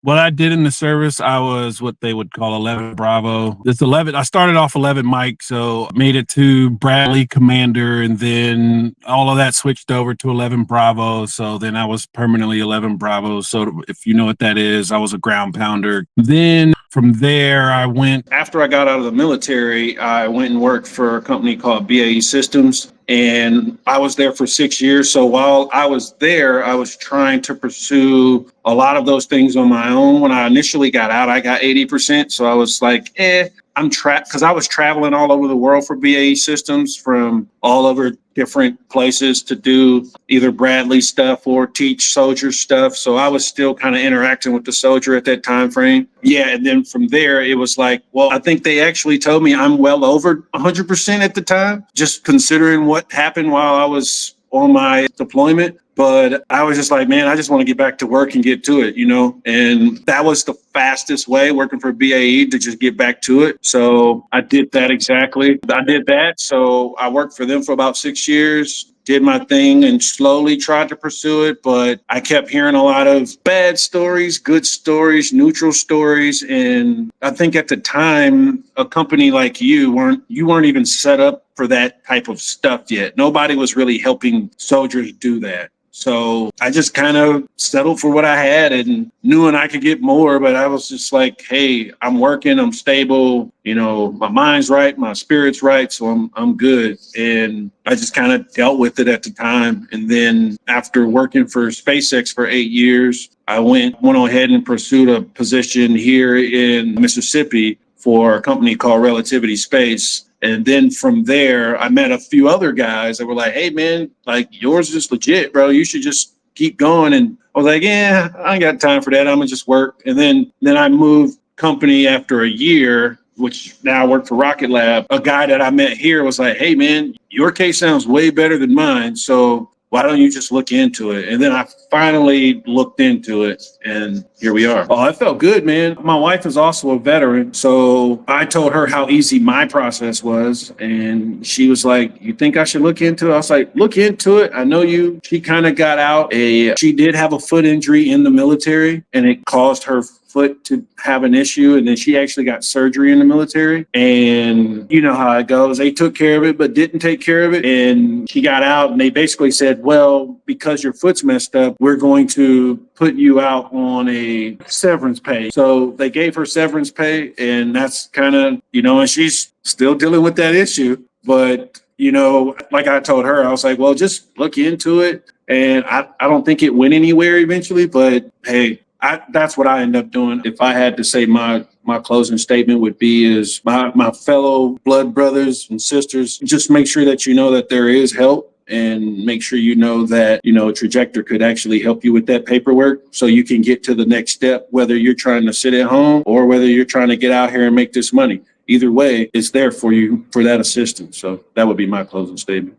What I did in the service, I was what they would call 11 Bravo. It's 11. I started off 11 Mike, so made it to Bradley Commander, and then all of that switched over to 11 Bravo. So then I was permanently 11 Bravo. So if you know what that is, I was a ground pounder. Then from there, I went. After I got out of the military, I went and worked for a company called BAE Systems. And I was there for 6 years. So while I was there, I was trying to pursue a lot of those things on my own. When I initially got out, I got 80%. So I was like, I'm trapped, because I was traveling all over the world for BAE Systems, from all over different places to do either Bradley stuff or teach soldier stuff. So I was still kind of interacting with the soldier at that time frame. Yeah. And then from there, it was like, well, I think they actually told me I'm well over 100% at the time, just considering what happened while I was on my deployment. But I was just like, man, I just want to get back to work and get to it, and that was the fastest way, working for BAE, to just get back to it. So I did that exactly. I did that. So I worked for them for about 6 years, did my thing, and slowly tried to pursue it. But I kept hearing a lot of bad stories, good stories, neutral stories. And I think at the time, a company like you weren't even set up for that type of stuff yet. Nobody was really helping soldiers do that. So I just kind of settled for what I had and knew I could get more. But I was just like, hey, I'm working, I'm stable, my mind's right, my spirit's right. So I'm good. And I just kind of dealt with it at the time. And then after working for SpaceX for 8 years, I went ahead and pursued a position here in Mississippi for a company called Relativity Space. And then from there, I met a few other guys that were like, hey, man, like, yours is legit, bro. You should just keep going. And I was like, yeah, I ain't got time for that. I'm going to just work. And then I moved company after a year, which now I work for Rocket Lab. A guy that I met here was like, hey, man, your case sounds way better than mine. So why don't you just look into it? And then I finally looked into it, and here we are. Oh, it felt good, man. My wife is also a veteran. So I told her how easy my process was. And she was like, you think I should look into it? I was like, look into it. I know you. She kind of got out she did have a foot injury in the military, and it caused her foot to have an issue, and then she actually got surgery in the military. And you know how it goes. They took care of it, but didn't take care of it. And she got out, and they basically said, well, because your foot's messed up, we're going to put you out on a severance pay. So they gave her severance pay, and that's kind of, and she's still dealing with that issue. But, like I told her, I was like, well, just look into it. And I don't think it went anywhere eventually, but hey, that's what I end up doing. If I had to say my closing statement would be is my fellow blood brothers and sisters, just make sure that you know that there is help, and make sure you know that, Trajector could actually help you with that paperwork so you can get to the next step, whether you're trying to sit at home or whether you're trying to get out here and make this money. Either way, it's there for you for that assistance. So that would be my closing statement.